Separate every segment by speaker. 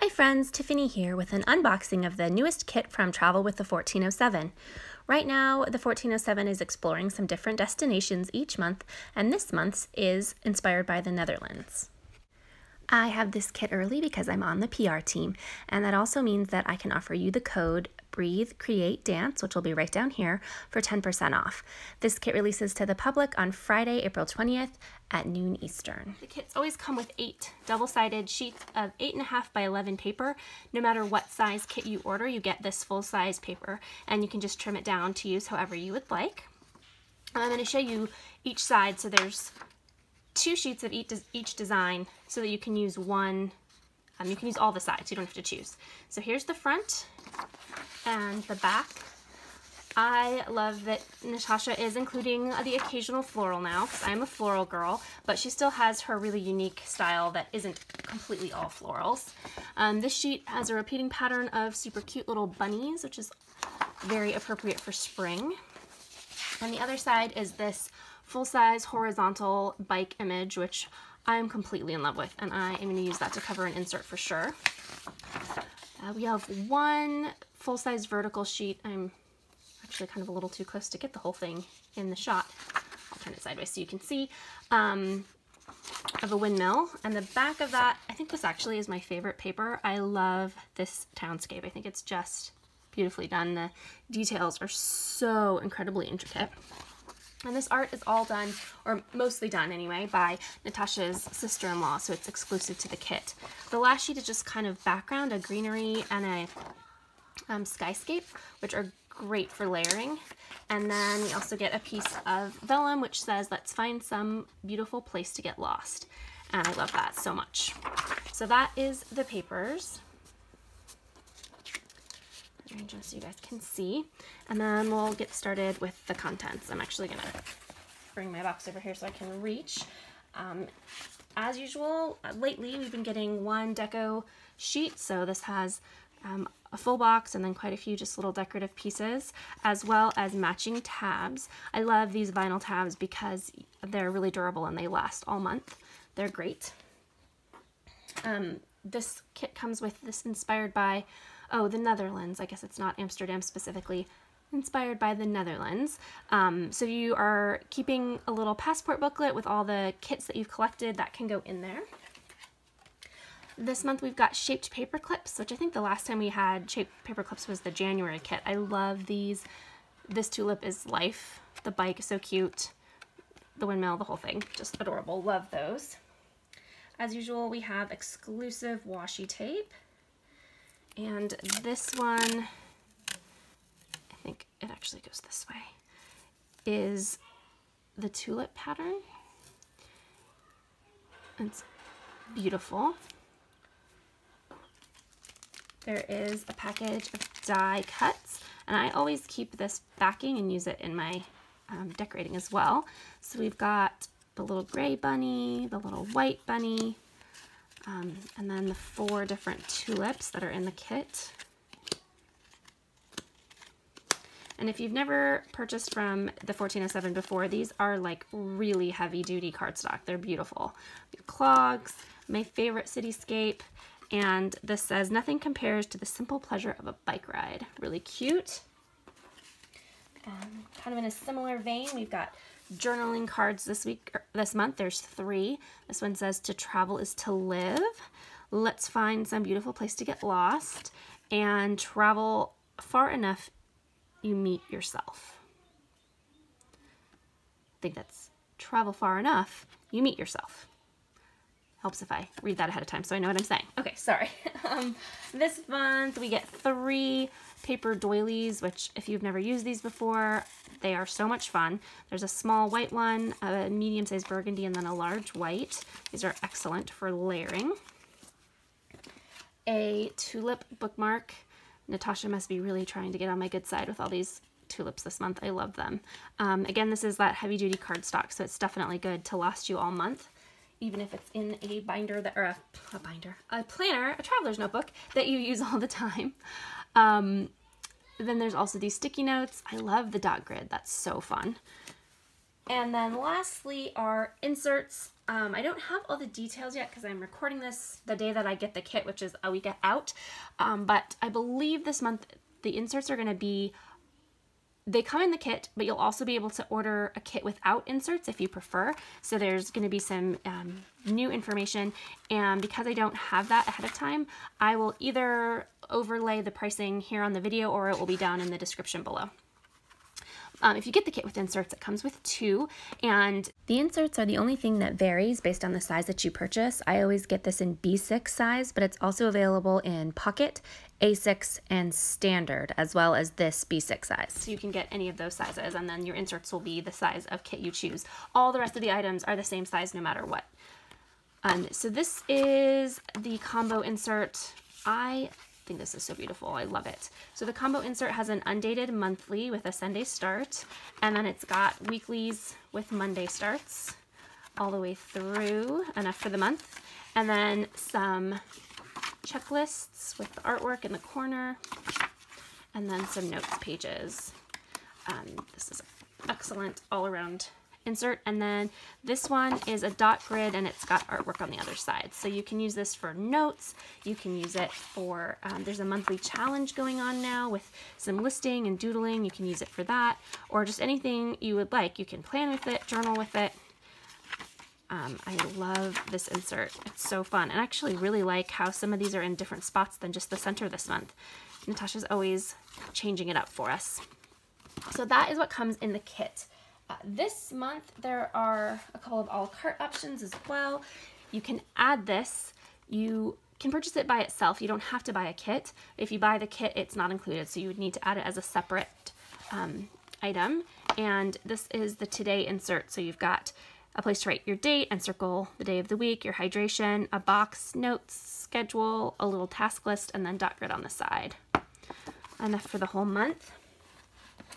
Speaker 1: Hi friends, Tiffany here with an unboxing of the newest kit from Travel with the 1407. Right now, the 1407 is exploring some different destinations each month, and this month's is inspired by the Netherlands. I have this kit early because I'm on the PR team, and that also means that I can offer you the code Breathe, Create, Dance, which will be right down here, for 10% off. This kit releases to the public on Friday, April 20th at noon Eastern. The kits always come with 8 double-sided sheets of 8.5 by 11 paper. No matter what size kit you order, you get this full-size paper, and you can just trim it down to use however you would like. I'm going to show you each side, so there's 2 sheets of each design so that you can use one. You can use all the sides, you don't have to choose. So here's the front and the back. I love that Natasha is including the occasional floral now, because I'm a floral girl, but she still has her really unique style that isn't completely all florals. This sheet has a repeating pattern of super cute little bunnies, which is very appropriate for spring. On the other side is this full-size horizontal bike image, which I'm completely in love with, and I am going to use that to cover an insert for sure. We have one full-size vertical sheet. I'm actually kind of a little too close to get the whole thing in the shot. I'll turn it sideways so you can see, of a windmill. And the back of that, I think this actually is my favorite paper. I love this townscape. I think it's just beautifully done. The details are so incredibly intricate. And this art is all done, or mostly done anyway, by Natasha's sister-in-law, so it's exclusive to the kit. The last sheet is just kind of background, a greenery and a skyscape, which are great for layering. And then we also get a piece of vellum, which says, "Let's find some beautiful place to get lost." And I love that so much. So that is the papers. Just so you guys can see, and then we'll get started with the contents. I'm actually gonna bring my box over here so I can reach. As usual, lately we've been getting one deco sheet, so this has a full box and then quite a few just little decorative pieces, as well as matching tabs. I love these vinyl tabs because they're really durable and they last all month. They're great. This kit comes with this inspired by the Netherlands. I guess it's not Amsterdam specifically, inspired by the Netherlands. So you are keeping a little passport booklet with all the kits that you've collected that can go in there. This month we've got shaped paper clips, which I think the last time we had shaped paper clips was the January kit. I love these. This tulip is life. The bike is so cute. The windmill, the whole thing, just adorable. Love those. As usual, we have exclusive washi tape. And this one, I think it actually goes this way, is the tulip pattern. It's beautiful. There is a package of die cuts, and I always keep this backing and use it in my decorating as well. So we've got the little gray bunny, the little white bunny, and then the 4 different tulips that are in the kit. And if you've never purchased from the 1407 before, these are like really heavy duty cardstock. They're beautiful. Clogs, my favorite cityscape, and this says, "Nothing compares to the simple pleasure of a bike ride." Really cute. Kind of in a similar vein, we've got journaling cards this month. There's 3. This one says, "To travel is to live. Let's find some beautiful place to get lost, and travel far enough you meet yourself." I think that's travel far enough you meet yourself. Helps if I read that ahead of time so I know what I'm saying. Okay, sorry. This month we get 3 paper doilies, which if you've never used these before, they are so much fun. There's a small white one, a medium-sized burgundy, and then a large white. These are excellent for layering. A tulip bookmark. Natasha must be really trying to get on my good side with all these tulips this month. I love them. Again, this is that heavy-duty cardstock, so it's definitely good to last you all month, even if it's in a binder that, or a planner, a traveler's notebook that you use all the time. Then there's also these sticky notes. I love the dot grid. That's so fun. And then lastly are inserts. I don't have all the details yet because I'm recording this the day that I get the kit, which is a week out. But I believe this month the inserts are going to be, they come in the kit, but you'll also be able to order a kit without inserts if you prefer. So there's going to be some new information, and because I don't have that ahead of time, I will either overlay the pricing here on the video or it will be down in the description below. If you get the kit with inserts, it comes with 2, and the inserts are the only thing that varies based on the size that you purchase. I always get this in B6 size, but it's also available in pocket, A6, and standard, as well as this B6 size. So you can get any of those sizes, and then your inserts will be the size of kit you choose. All the rest of the items are the same size no matter what. So this is the combo insert. I think this is so beautiful. I love it. So the combo insert has an undated monthly with a Sunday start, and then it's got weeklies with Monday starts all the way through, enough for the month, and then some checklists with the artwork in the corner, and then some notes pages. This is excellent all-around insert. And then this one is a dot grid, and it's got artwork on the other side. So you can use this for notes. You can use it for, there's a monthly challenge going on now with some listing and doodling. You can use it for that, or just anything you would like. You can plan with it, journal with it. I love this insert. It's so fun. And I actually really like how some of these are in different spots than just the center this month. Natasha's always changing it up for us. So that is what comes in the kit. This month there are a couple of a la carte options as well. You can add this. You can purchase it by itself. You don't have to buy a kit. If you buy the kit, it's not included, so you would need to add it as a separate item. And this is the today insert. So you've got a place to write your date and circle the day of the week, your hydration, a box, notes, schedule, a little task list, and then dot grid on the side. Enough for the whole month.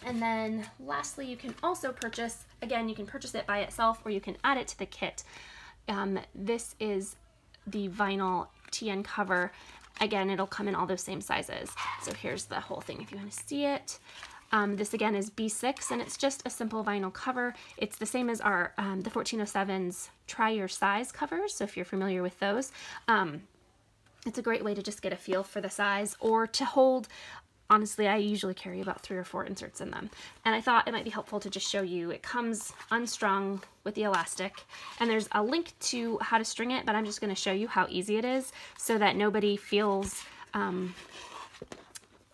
Speaker 1: And then lastly, you can also purchase, again, you can purchase it by itself or you can add it to the kit. This is the vinyl TN cover. Again, it'll come in all those same sizes. So here's the whole thing if you want to see it. This again is B6, and it's just a simple vinyl cover. It's the same as our the 1407's Try Your Size covers, so if you're familiar with those. It's a great way to just get a feel for the size or to hold. Honestly, I usually carry about 3 or 4 inserts in them. And I thought it might be helpful to just show you. It comes unstrung with the elastic, and there's a link to how to string it, but I'm just going to show you how easy it is so that nobody feels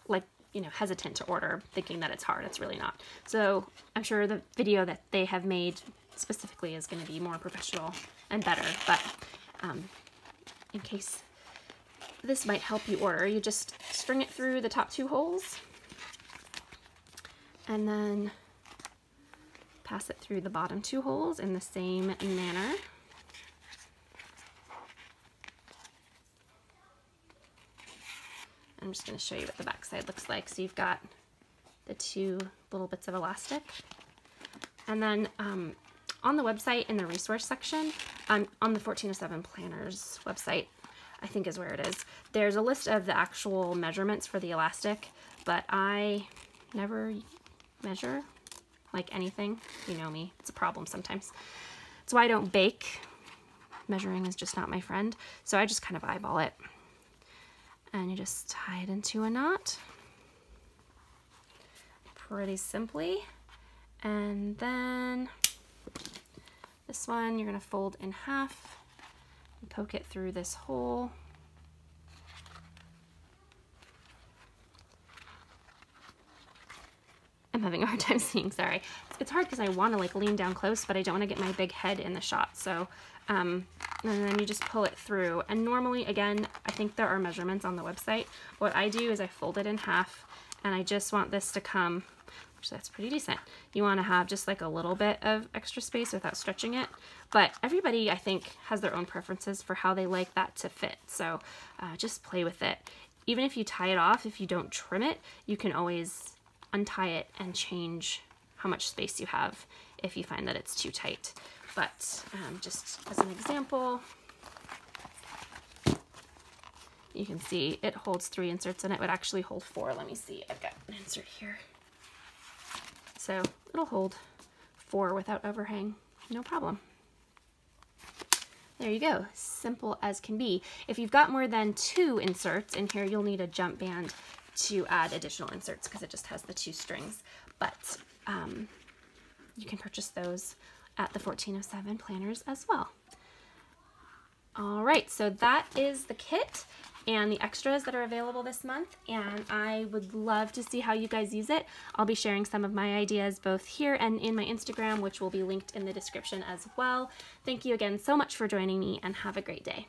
Speaker 1: like, you know, hesitant to order thinking that it's hard. It's really not. So I'm sure the video that they have made specifically is going to be more professional and better, but in case this might help you order, you just string it through the top 2 holes and then pass it through the bottom 2 holes in the same manner. I'm just going to show you what the back side looks like. So you've got the 2 little bits of elastic, and then on the website in the resource section, on the 1407 Planners website, I think is where it is, there's a list of the actual measurements for the elastic, but I never measure like anything. You know me, it's a problem sometimes. That's why I don't bake. Measuring is just not my friend. So I just kind of eyeball it. And you just tie it into a knot pretty simply. And then this one you're going to fold in half and poke it through this hole. I'm having a hard time seeing, sorry. It's hard because I want to like lean down close, but I don't want to get my big head in the shot. So, and then you just pull it through. And normally, again, I think there are measurements on the website. What I do is I fold it in half, and I just want this to come, which that's pretty decent. You want to have just like a little bit of extra space without stretching it. But everybody, I think, has their own preferences for how they like that to fit. So just play with it. Even if you tie it off, if you don't trim it, you can always untie it and change how much space you have if you find that it's too tight. But just as an example, you can see it holds 3 inserts and it would actually hold 4. Let me see, I've got an insert here. So it'll hold 4 without overhang, no problem. There you go, simple as can be. If you've got more than 2 inserts in here, you'll need a jump band to add additional inserts because it just has the 2 strings. But you can purchase those at the 1407 planners as well. All right, so that is the kit and the extras that are available this month, and I would love to see how you guys use it. I'll be sharing some of my ideas both here and in my Instagram, which will be linked in the description as well. Thank you again so much for joining me, and have a great day.